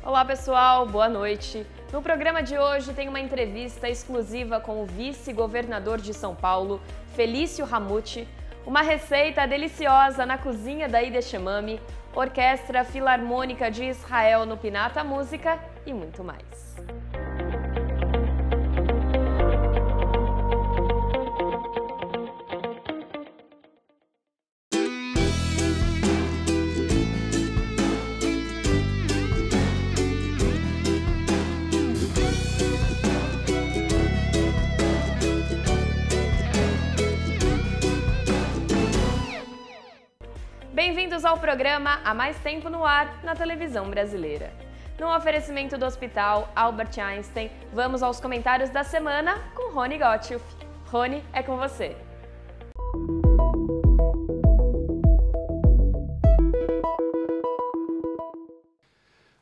Olá pessoal, boa noite. No programa de hoje tem uma entrevista exclusiva com o vice-governador de São Paulo, Felício Ramute, uma receita deliciosa na cozinha da Ideshemami, Orquestra Filarmônica de Israel no Pinata Música e muito mais. Bem-vindos ao programa Há Mais Tempo no Ar, na televisão brasileira. No oferecimento do Hospital Albert Einstein, vamos aos comentários da semana com Rony Gottschalk. Rony, é com você.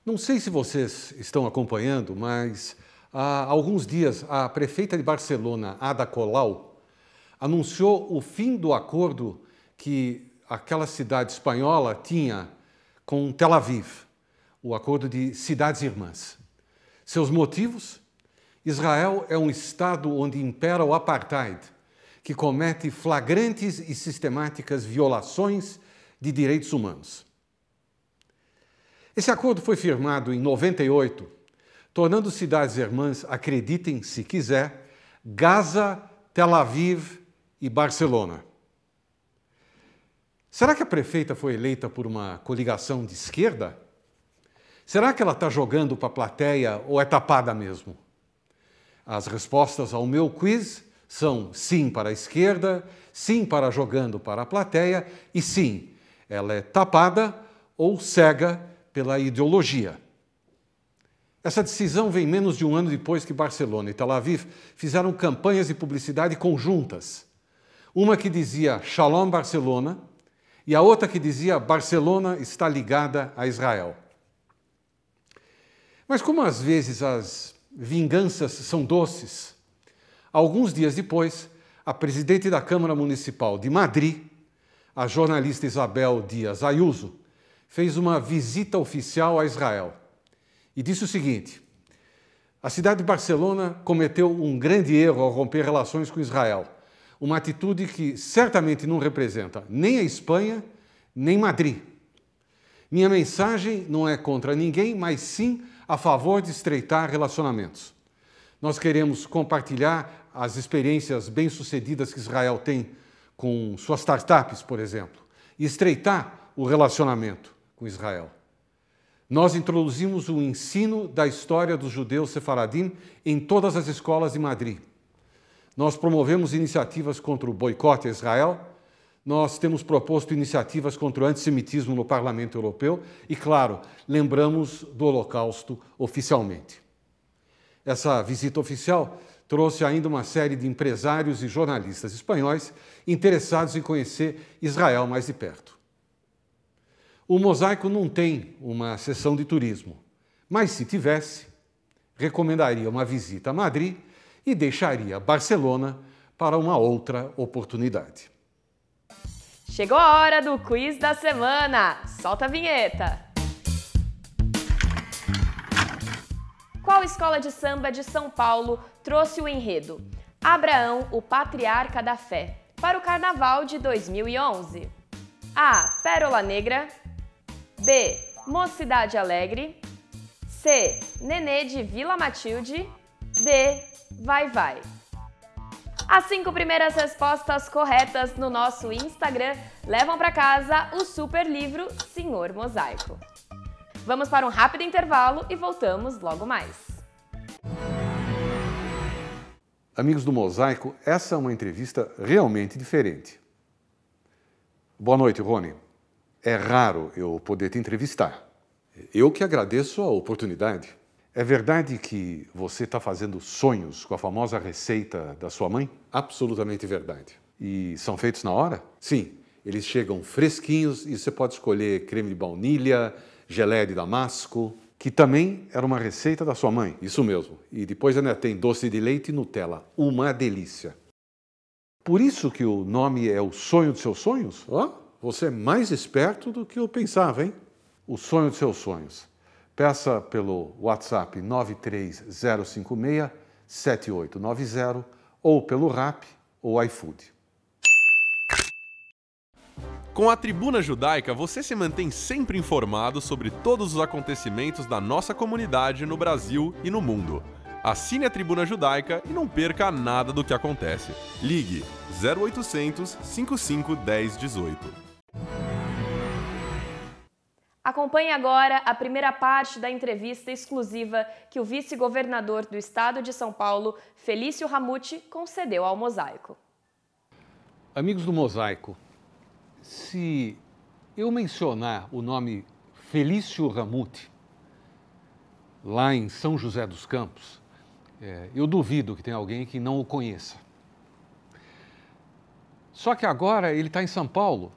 Não sei se vocês estão acompanhando, mas há alguns dias a prefeita de Barcelona, Ada Colau, anunciou o fim do acordo que aquela cidade espanhola tinha com Tel Aviv, o acordo de cidades irmãs. Seus motivos? Israel é um estado onde impera o apartheid, que comete flagrantes e sistemáticas violações de direitos humanos. Esse acordo foi firmado em 98, tornando cidades irmãs, acreditem se quiser, Gaza, Tel Aviv e Barcelona. Será que a prefeita foi eleita por uma coligação de esquerda? Será que ela está jogando para a plateia ou é tapada mesmo? As respostas ao meu quiz são sim para a esquerda, sim para jogando para a plateia e sim, ela é tapada ou cega pela ideologia. Essa decisão vem menos de um ano depois que Barcelona e Tel Aviv fizeram campanhas de publicidade conjuntas. Uma que dizia Shalom Barcelona, e a outra que dizia Barcelona está ligada a Israel. Mas como às vezes as vinganças são doces, alguns dias depois, a presidente da Câmara Municipal de Madrid, a jornalista Isabel Díaz Ayuso, fez uma visita oficial a Israel e disse o seguinte: a cidade de Barcelona cometeu um grande erro ao romper relações com Israel. Uma atitude que certamente não representa nem a Espanha, nem Madrid. Minha mensagem não é contra ninguém, mas sim a favor de estreitar relacionamentos. Nós queremos compartilhar as experiências bem-sucedidas que Israel tem com suas startups, por exemplo, e estreitar o relacionamento com Israel. Nós introduzimos o ensino da história dos judeus sefaradim em todas as escolas de Madrid. Nós promovemos iniciativas contra o boicote a Israel, nós temos proposto iniciativas contra o antissemitismo no Parlamento Europeu e, claro, lembramos do Holocausto oficialmente. Essa visita oficial trouxe ainda uma série de empresários e jornalistas espanhóis interessados em conhecer Israel mais de perto. O Mosaico não tem uma seção de turismo, mas se tivesse, recomendaria uma visita a Madrid e deixaria Barcelona para uma outra oportunidade. Chegou a hora do quiz da semana. Solta a vinheta. Qual escola de samba de São Paulo trouxe o enredo Abraão, o Patriarca da Fé, para o Carnaval de 2011? A. Pérola Negra. B. Mocidade Alegre. C. Nenê de Vila Matilde. D. Vai, vai. As 5 primeiras respostas corretas no nosso Instagram levam para casa o super livro Senhor Mosaico. Vamos para um rápido intervalo e voltamos logo mais. Amigos do Mosaico, essa é uma entrevista realmente diferente. Boa noite, Rony. É raro eu poder te entrevistar. Eu que agradeço a oportunidade. É verdade que você está fazendo sonhos com a famosa receita da sua mãe? Absolutamente verdade. E são feitos na hora? Sim, eles chegam fresquinhos e você pode escolher creme de baunilha, geleia de damasco, que também era uma receita da sua mãe, isso mesmo. E depois ainda tem doce de leite e Nutella, uma delícia. Por isso que o nome é O Sonho dos Seus Sonhos? Ó, você é mais esperto do que eu pensava, hein? O sonho dos seus sonhos. Peça pelo WhatsApp 93056-7890 ou pelo Rap ou iFood. Com a Tribuna Judaica, você se mantém sempre informado sobre todos os acontecimentos da nossa comunidade no Brasil e no mundo. Assine a Tribuna Judaica e não perca nada do que acontece. Ligue 0800 55 10 18. Acompanhe agora a primeira parte da entrevista exclusiva que o vice-governador do estado de São Paulo, Felício Ramute, concedeu ao Mosaico. Amigos do Mosaico, se eu mencionar o nome Felício Ramute, lá em São José dos Campos, eu duvido que tenha alguém que não o conheça. Só que agora ele está em São Paulo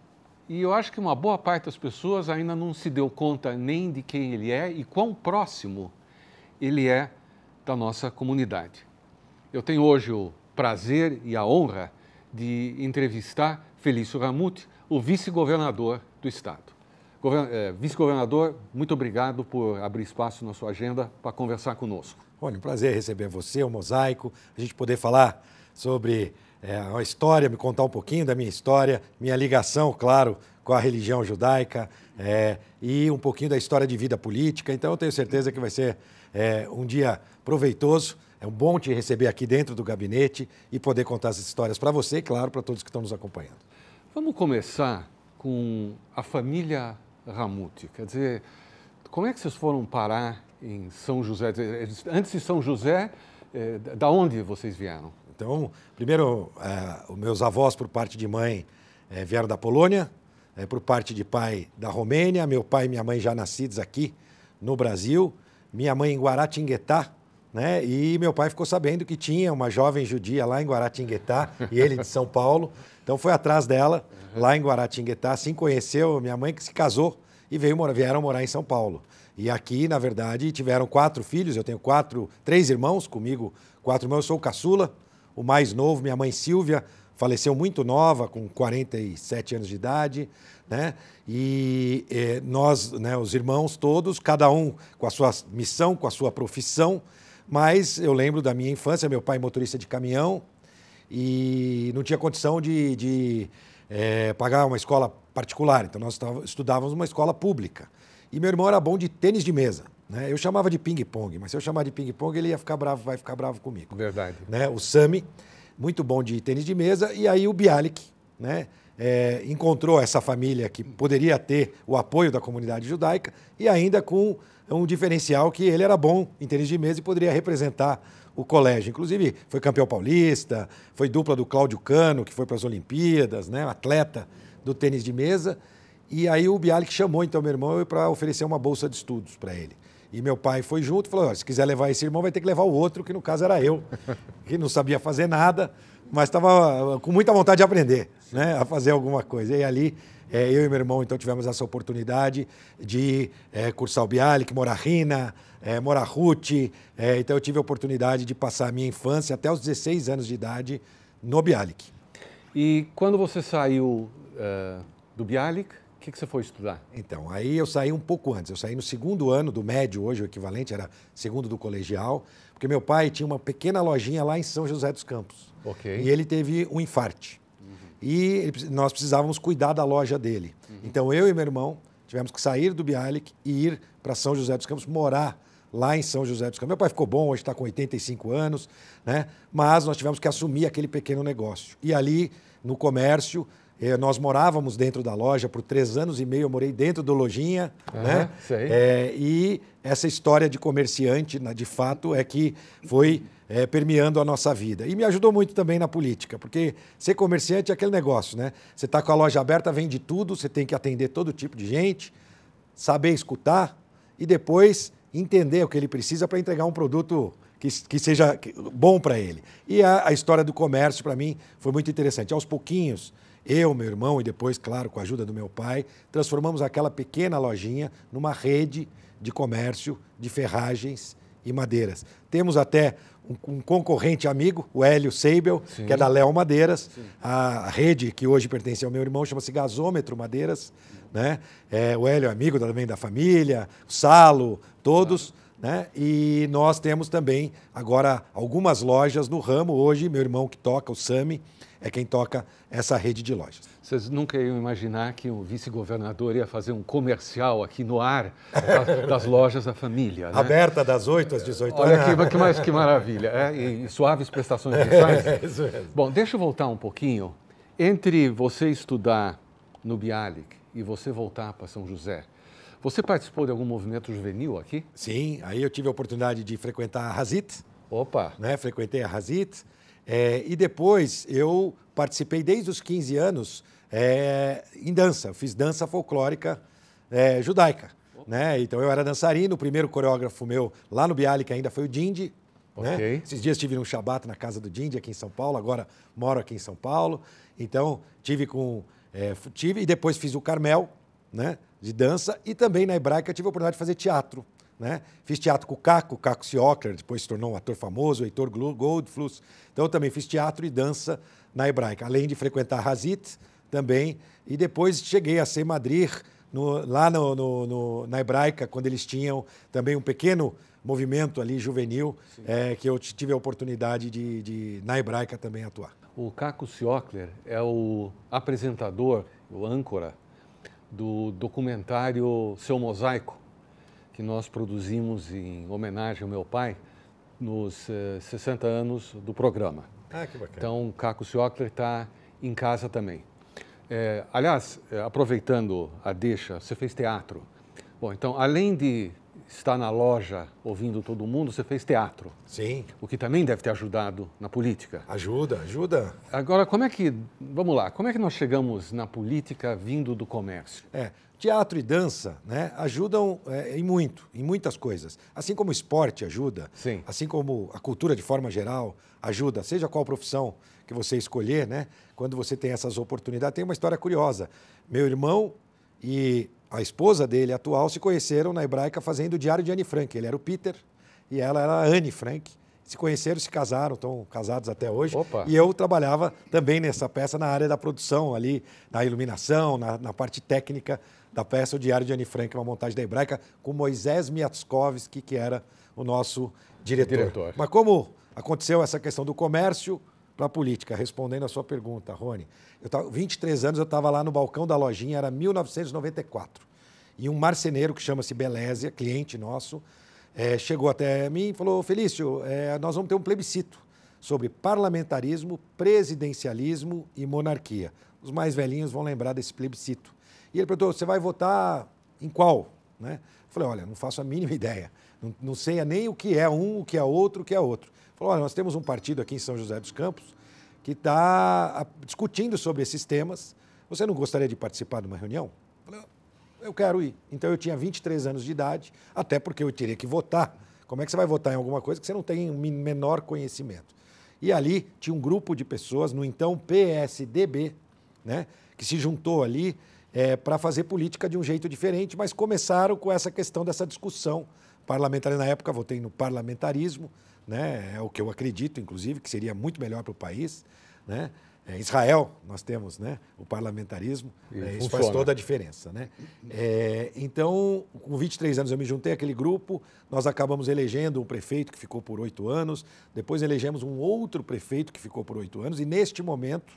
e eu acho que uma boa parte das pessoas ainda não se deu conta nem de quem ele é e quão próximo ele é da nossa comunidade. Eu tenho hoje o prazer e a honra de entrevistar Felício Ramute, o vice-governador do estado. Vice-governador, muito obrigado por abrir espaço na sua agenda para conversar conosco. Rony, um prazer receber você, o Mosaico, a gente poder falar sobre a história, me contar um pouquinho da minha história, minha ligação, claro, com a religião judaica e um pouquinho da história de vida política. Então, eu tenho certeza que vai ser um dia proveitoso. É um bom te receber aqui dentro do gabinete e poder contar essas histórias para você e, claro, para todos que estão nos acompanhando. Vamos começar com a família Ramute. Quer dizer, como é que vocês foram parar em São José? Antes de São José, da onde vocês vieram? Então, primeiro, os meus avós, por parte de mãe, vieram da Polônia, por parte de pai, da Romênia. Meu pai e minha mãe já nascidos aqui no Brasil. Minha mãe em Guaratinguetá, né? E meu pai ficou sabendo que tinha uma jovem judia lá em Guaratinguetá, e ele de São Paulo. Então, foi atrás dela, lá em Guaratinguetá, assim conheceu minha mãe, que se casou e vieram morar em São Paulo. E aqui, na verdade, tiveram 4 filhos. Eu tenho 3 irmãos, comigo 4 irmãos. Eu sou o caçula, o mais novo. Minha mãe Silvia faleceu muito nova, com 47 anos de idade, né? E nós, né, os irmãos todos, cada um com a sua missão, com a sua profissão. Mas eu lembro da minha infância, meu pai motorista de caminhão e não tinha condição de pagar uma escola particular. Então, nós estudávamos numa escola pública. E meu irmão era bom de tênis de mesa, né? Eu chamava de ping-pong, mas se eu chamar de ping-pong, ele vai ficar bravo comigo. Verdade. Né? O Sami, muito bom de tênis de mesa, e aí o Bialik, né? Encontrou essa família que poderia ter o apoio da comunidade judaica e ainda com um diferencial que ele era bom em tênis de mesa e poderia representar o colégio. Inclusive, foi campeão paulista, foi dupla do Cláudio Cano, que foi para as Olimpíadas, né? Atleta do tênis de mesa. E aí o Bialik chamou, então, meu irmão para oferecer uma bolsa de estudos para ele. E meu pai foi junto e falou, se quiser levar esse irmão, vai ter que levar o outro, que no caso era eu, que não sabia fazer nada, mas estava com muita vontade de aprender, né, a fazer alguma coisa. E ali, eu e meu irmão, então, tivemos essa oportunidade de cursar o Bialik, Morahina, Morahut. Então, eu tive a oportunidade de passar a minha infância até os 16 anos de idade no Bialik. E quando você saiu do Bialik, o que você foi estudar? Então, aí eu saí um pouco antes. Eu saí no 2º ano do médio, hoje o equivalente era 2º do colegial, porque meu pai tinha uma pequena lojinha lá em São José dos Campos. Okay. E ele teve um infarte. E nós precisávamos cuidar da loja dele. Então, eu e meu irmão tivemos que sair do Bialik e ir para São José dos Campos, morar lá em São José dos Campos. Meu pai ficou bom, hoje está com 85 anos, né? Mas nós tivemos que assumir aquele pequeno negócio. E ali, no comércio, nós morávamos dentro da loja por 3 anos e meio, eu morei dentro do lojinha, né? Sei. E essa história de comerciante, de fato, é que foi permeando a nossa vida. E me ajudou muito também na política, porque ser comerciante é aquele negócio, né? Você está com a loja aberta, vende tudo, você tem que atender todo tipo de gente, saber escutar e depois entender o que ele precisa para entregar um produto que seja bom para ele. E a história do comércio, para mim, foi muito interessante. Aos pouquinhos, eu, meu irmão e depois, claro, com a ajuda do meu pai, transformamos aquela pequena lojinha numa rede de comércio de ferragens e madeiras. Temos até um concorrente amigo, o Hélio Seibel, que é da Léo Madeiras. Sim. A rede que hoje pertence ao meu irmão chama-se Gasômetro Madeiras, né? O Hélio é amigo também da família, o Salo, todos, né? E nós temos também agora algumas lojas no ramo. Hoje, meu irmão que toca, o Sami, é quem toca essa rede de lojas. Vocês nunca iam imaginar que o vice-governador ia fazer um comercial aqui no ar das lojas da família, né? Aberta das 8 às 18 horas. Olha que maravilha. E suaves prestações mensais. Isso mesmo. Bom, deixa eu voltar um pouquinho. Entre você estudar no Bialik e você voltar para São José, você participou de algum movimento juvenil aqui? Sim, aí eu tive a oportunidade de frequentar a Hazit. Opa! Né? Frequentei a Hazit. E depois eu participei desde os 15 anos em dança. Eu fiz dança folclórica judaica. Né? Então eu era dançarino, o primeiro coreógrafo meu lá no Bialik ainda foi o Dindi. Okay. Né? Esses dias estive num Shabat na casa do Dindi aqui em São Paulo, agora moro aqui em São Paulo. Então tive e depois fiz o Carmel, né? De dança, e também na Hebraica tive a oportunidade de fazer teatro. Né? Fiz teatro com o Caco Siocler, depois se tornou um ator famoso, o Heitor Goldfluss. Então eu também fiz teatro e dança na Hebraica, além de frequentar a Hazit também. E depois cheguei a ser madrir lá na Hebraica, quando eles tinham também um pequeno movimento ali juvenil, que eu tive a oportunidade de na Hebraica também atuar. O Caco Siocler é o apresentador, o âncora do documentário Seu Mosaico, que nós produzimos em homenagem ao meu pai nos 60 anos do programa. Ah, que bacana. Então, o Caco Siocler está em casa também. Aliás, aproveitando a deixa, você fez teatro. Bom, então, além de estar na loja ouvindo todo mundo, você fez teatro. Sim. O que também deve ter ajudado na política. Ajuda. Agora, vamos lá, como é que nós chegamos na política vindo do comércio? Teatro e dança, né, ajudam em muitas coisas. Assim como o esporte ajuda, Sim. Assim como a cultura de forma geral ajuda, seja qual profissão que você escolher, né, quando você tem essas oportunidades. Tem uma história curiosa. Meu irmão e a esposa dele atual se conheceram na Hebraica fazendo o Diário de Anne Frank. Ele era o Peter e ela era a Anne Frank. Se conheceram, se casaram, estão casados até hoje. Opa. E eu trabalhava também nessa peça na área da produção, ali na iluminação, na parte técnica da peça, o Diário de Anne Frank, uma montagem da Hebraica, com Moisés Miatzkowski, que era o nosso diretor. Mas como aconteceu essa questão do comércio para a política? Respondendo a sua pergunta, Rony, 23 anos eu estava lá no balcão da lojinha, era 1994. E um marceneiro que chama-se Belésia, cliente nosso, chegou até mim e falou: Felício, nós vamos ter um plebiscito sobre parlamentarismo, presidencialismo e monarquia. Os mais velhinhos vão lembrar desse plebiscito. E ele perguntou: você vai votar em qual? Né? Eu falei: olha, não faço a mínima ideia. Não sei nem o que é um, o que é outro, o que é outro. Ele falou: olha, nós temos um partido aqui em São José dos Campos que está discutindo sobre esses temas. Você não gostaria de participar de uma reunião? Eu falei: eu quero ir. Então eu tinha 23 anos de idade, até porque eu teria que votar. Como é que você vai votar em alguma coisa que você não tem o menor conhecimento? E ali tinha um grupo de pessoas, no então PSDB, né, que se juntou ali para fazer política de um jeito diferente, mas começaram com essa questão dessa discussão parlamentar. Na época, votei no parlamentarismo, né, é o que eu acredito, inclusive, que seria muito melhor para o país. Né? Israel, nós temos, né, o parlamentarismo, isso faz toda a diferença. Né? Então, com 23 anos eu me juntei àquele grupo, nós acabamos elegendo um prefeito que ficou por 8 anos, depois elegemos um outro prefeito que ficou por 8 anos, e neste momento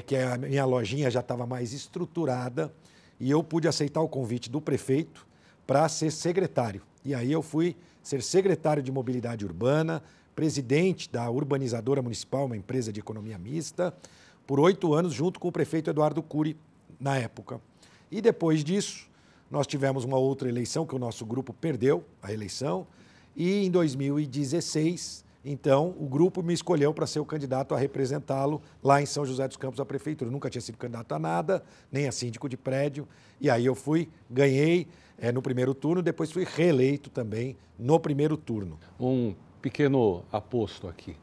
que a minha lojinha já estava mais estruturada e eu pude aceitar o convite do prefeito para ser secretário. E aí eu fui ser secretário de Mobilidade Urbana, presidente da Urbanizadora Municipal, uma empresa de economia mista, por 8 anos, junto com o prefeito Eduardo Cury, na época. E depois disso, nós tivemos uma outra eleição, que o nosso grupo perdeu a eleição, e em 2016, então, o grupo me escolheu para ser o candidato a representá-lo lá em São José dos Campos, à prefeitura. Eu nunca tinha sido candidato a nada, nem a síndico de prédio, e aí eu ganhei no primeiro turno, depois fui reeleito também no primeiro turno. Um pequeno aposto aqui.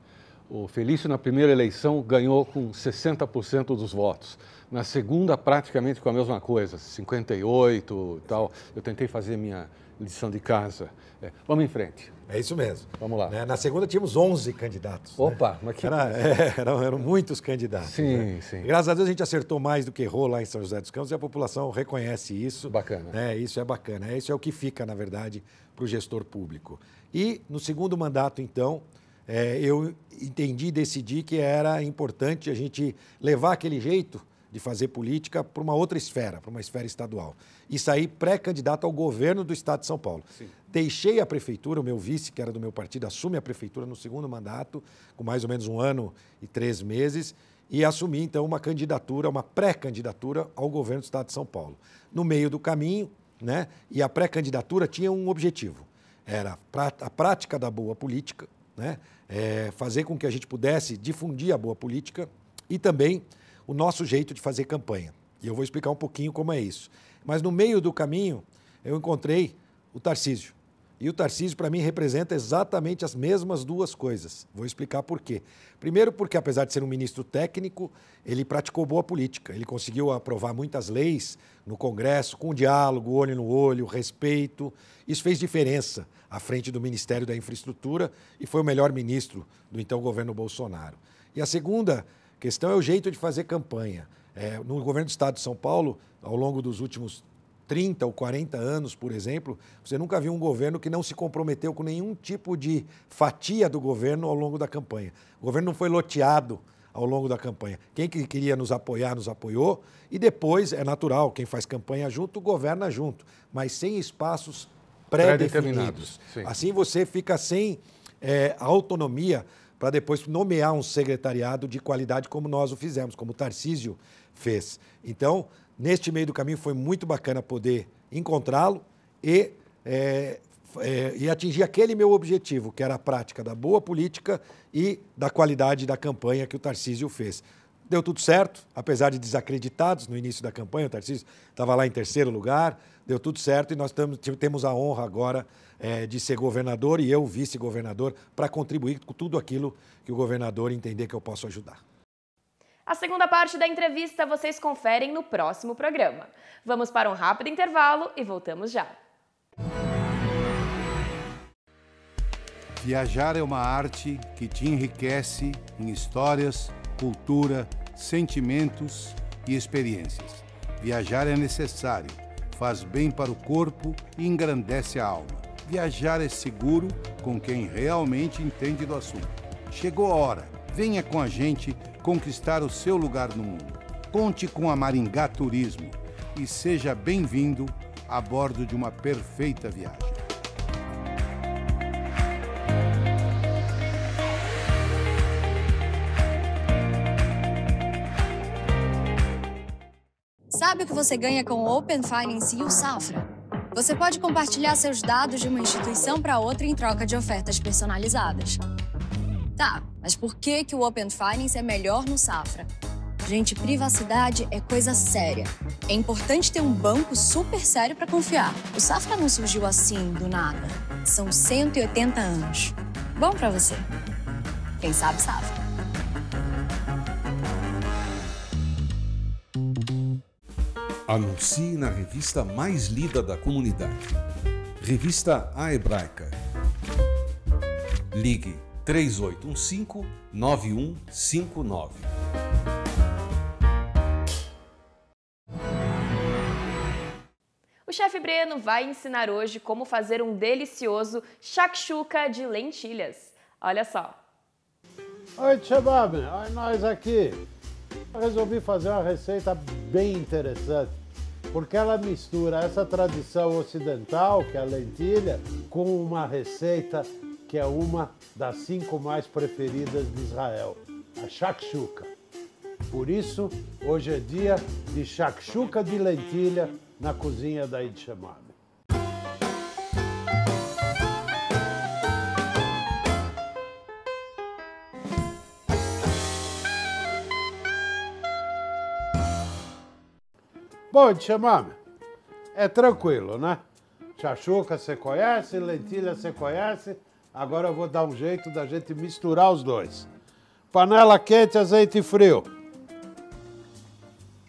O Felício, na primeira eleição, ganhou com 60% dos votos. Na segunda, praticamente com a mesma coisa, 58% e tal. Eu tentei fazer minha lição de casa. Vamos em frente. É isso mesmo. Vamos lá. Na segunda tínhamos 11 candidatos. Opa, né? mas que... Eram muitos candidatos. Sim, né? sim. Graças a Deus a gente acertou mais do que errou lá em São José dos Campos e a população reconhece isso. Bacana. Isso é bacana. Isso é o que fica, na verdade, para o gestor público. E no segundo mandato, então, eu entendi e decidi que era importante a gente levar aquele jeito de fazer política para uma outra esfera, para uma esfera estadual. E saí pré-candidato ao governo do Estado de São Paulo. Sim. Deixei a prefeitura, o meu vice, que era do meu partido, assume a prefeitura no segundo mandato, com mais ou menos 1 ano e 3 meses, e assumi, então, uma candidatura, uma pré-candidatura ao governo do Estado de São Paulo. No meio do caminho, né, e a pré-candidatura tinha um objetivo, era a prática da boa política, né, fazer com que a gente pudesse difundir a boa política e também o nosso jeito de fazer campanha. E eu vou explicar um pouquinho como é isso. Mas no meio do caminho, eu encontrei o Tarcísio. E o Tarcísio, para mim, representa exatamente as mesmas duas coisas. Vou explicar por quê. Primeiro, porque, apesar de ser um ministro técnico, ele praticou boa política. Ele conseguiu aprovar muitas leis no Congresso, com diálogo, olho no olho, respeito. Isso fez diferença à frente do Ministério da Infraestrutura e foi o melhor ministro do então governo Bolsonaro. E a segunda questão é o jeito de fazer campanha. No governo do Estado de São Paulo, ao longo dos últimos 30 ou 40 anos, por exemplo, você nunca viu um governo que não se comprometeu com nenhum tipo de fatia do governo ao longo da campanha. O governo não foi loteado ao longo da campanha. Quem queria nos apoiar, nos apoiou, e depois, é natural, quem faz campanha junto, governa junto, mas sem espaços pré-definidos. Assim você fica sem autonomia para depois nomear um secretariado de qualidade como nós o fizemos, como o Tarcísio fez. Então, neste meio do caminho foi muito bacana poder encontrá-lo e atingir aquele meu objetivo, que era a prática da boa política e da qualidade da campanha que o Tarcísio fez. Deu tudo certo, apesar de desacreditados no início da campanha, o Tarcísio estava lá em 3º lugar, deu tudo certo e nós temos a honra agora de ser governador e eu vice-governador para contribuir com tudo aquilo que o governador entender que eu posso ajudar. A segunda parte da entrevista vocês conferem no próximo programa. Vamos para um rápido intervalo e voltamos já. Viajar é uma arte que te enriquece em histórias, cultura, sentimentos e experiências. Viajar é necessário, faz bem para o corpo e engrandece a alma. Viajar é seguro com quem realmente entende do assunto. Chegou a hora, venha com a gente conquistar o seu lugar no mundo. Conte com a Maringá Turismo e seja bem-vindo a bordo de uma perfeita viagem. Sabe o que você ganha com o Open Finance e o Safra? Você pode compartilhar seus dados de uma instituição para outra em troca de ofertas personalizadas. Tá, mas por que o Open Finance é melhor no Safra? Gente, privacidade é coisa séria. É importante ter um banco super sério para confiar. O Safra não surgiu assim, do nada. São 180 anos. Bom para você. Quem sabe, Safra. Anuncie na revista mais lida da comunidade. Revista A Hebraica. Ligue 3815-9159. O chefe Breno vai ensinar hoje como fazer um delicioso shakshuka de lentilhas. Olha só. Oi, Shabab, olha nós aqui. Eu resolvi fazer uma receita bem interessante, porque ela mistura essa tradição ocidental, que é a lentilha, com uma receita que é uma das 5 mais preferidas de Israel, a shakshuka. Por isso, hoje é dia de shakshuka de lentilha na cozinha da Eid Shemame. Bom, Eid Shemame, é tranquilo, né? Shakshuka você conhece, lentilha você conhece, agora eu vou dar um jeito da gente misturar os dois. Panela quente, azeite frio.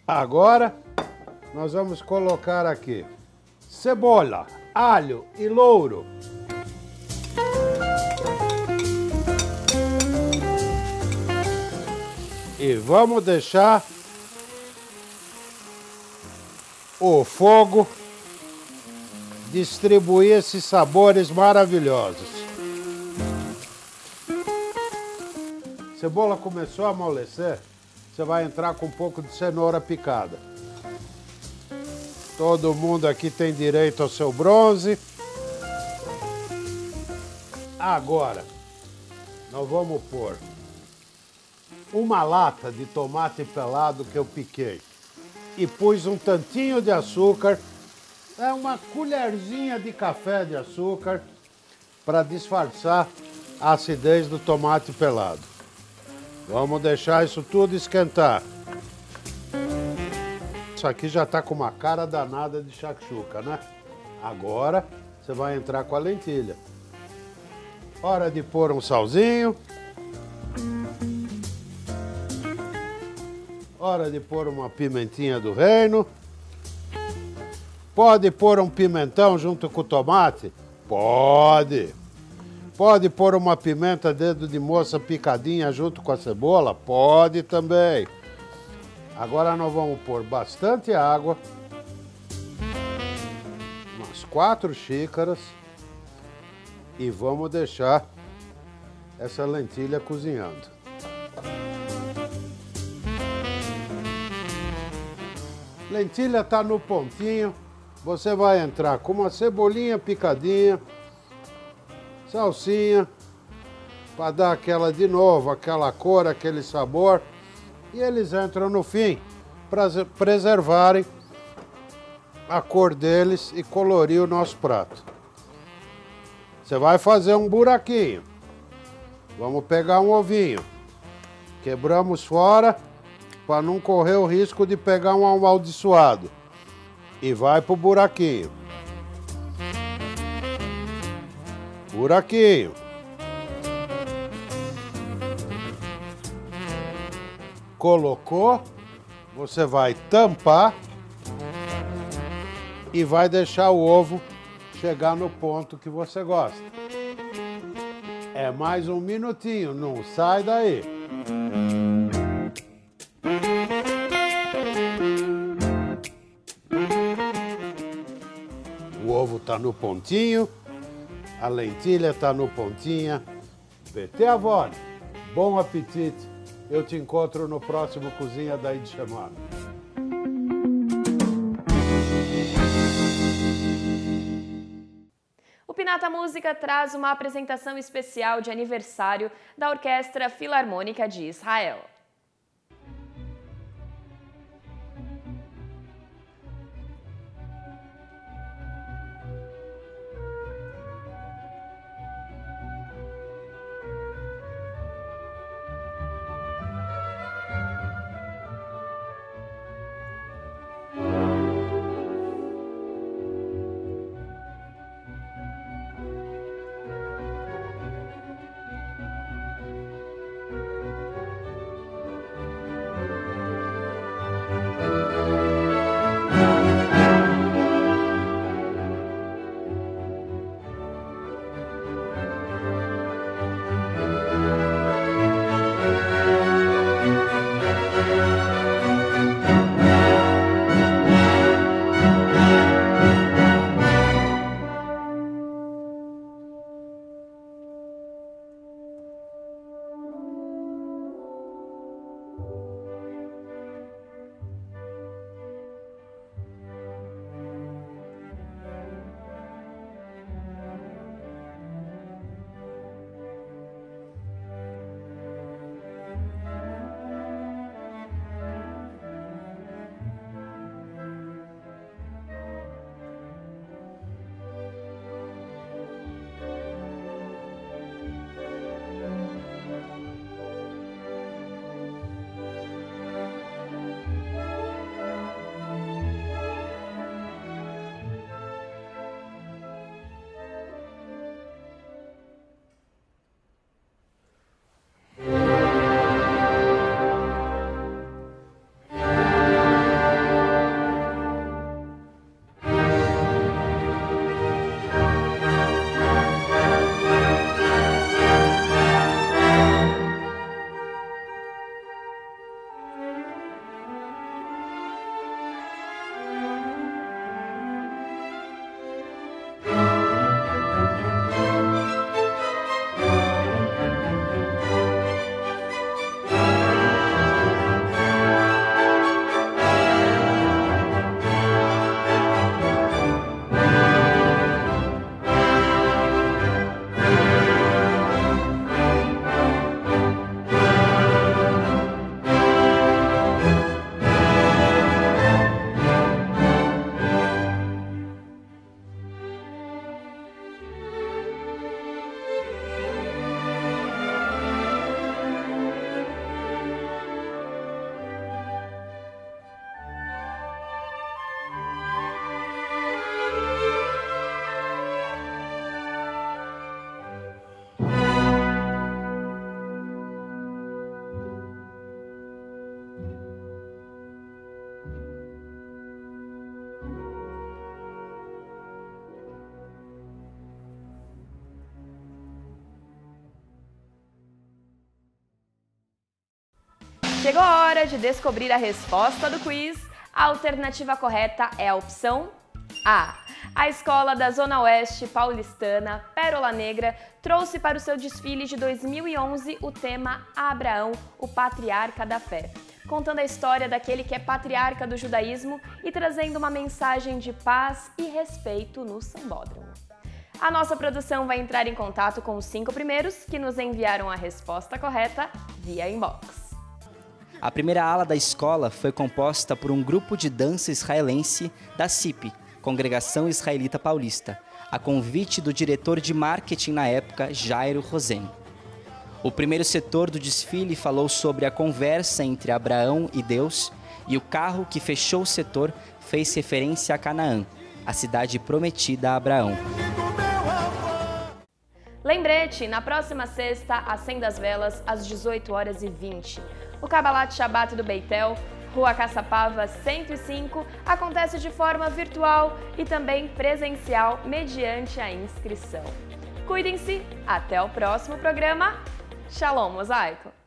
Agora, nós vamos colocar aqui cebola, alho e louro. E vamos deixar o fogo distribuir esses sabores maravilhosos. A cebola começou a amolecer, você vai entrar com um pouco de cenoura picada. Todo mundo aqui tem direito ao seu bronze. Agora, nós vamos pôr uma lata de tomate pelado que eu piquei e pus um tantinho de açúcar, uma colherzinha de café de açúcar para disfarçar a acidez do tomate pelado. Vamos deixar isso tudo esquentar. Isso aqui já está com uma cara danada de shakshuka, né? Agora você vai entrar com a lentilha. Hora de pôr um salzinho. Hora de pôr uma pimentinha do reino. Pode pôr um pimentão junto com o tomate? Pode. Pode pôr uma pimenta dedo de moça picadinha junto com a cebola? Pode também. Agora nós vamos pôr bastante água. Umas 4 xícaras. E vamos deixar essa lentilha cozinhando. Lentilha está no pontinho. Você vai entrar com uma cebolinha picadinha, salsinha, para dar aquela de novo, aquela cor, aquele sabor. E eles entram no fim para preservarem a cor deles e colorir o nosso prato. Você vai fazer um buraquinho. Vamos pegar um ovinho. Quebramos fora para não correr o risco de pegar um amaldiçoado. E vai pro buraquinho. Buraquinho. Colocou, você vai tampar e vai deixar o ovo chegar no ponto que você gosta. É mais um minutinho, não sai daí. O ovo tá no pontinho, a lentilha tá no pontinho. PT Avone, bom apetite. Eu te encontro no próximo Cozinha da Idchamar. O Pinata Música traz uma apresentação especial de aniversário da Orquestra Filarmônica de Israel. Chegou a hora de descobrir a resposta do quiz. A alternativa correta é a opção A. A escola da Zona Oeste paulistana, Pérola Negra, trouxe para o seu desfile de 2011 o tema Abraão, o patriarca da fé, contando a história daquele que é patriarca do judaísmo e trazendo uma mensagem de paz e respeito no sambódromo. A nossa produção vai entrar em contato com os 5 primeiros que nos enviaram a resposta correta via inbox. A primeira ala da escola foi composta por um grupo de dança israelense da CIP, Congregação Israelita Paulista, a convite do diretor de marketing na época, Jairo Rosen. O primeiro setor do desfile falou sobre a conversa entre Abraão e Deus, e o carro que fechou o setor fez referência a Canaã, a cidade prometida a Abraão. Lembrete, na próxima sexta, acenda as velas às 18h20. O Kabbalat Shabbat do Beitel, Rua Caçapava 105, acontece de forma virtual e também presencial mediante a inscrição. Cuidem-se, até o próximo programa. Shalom, Mosaico!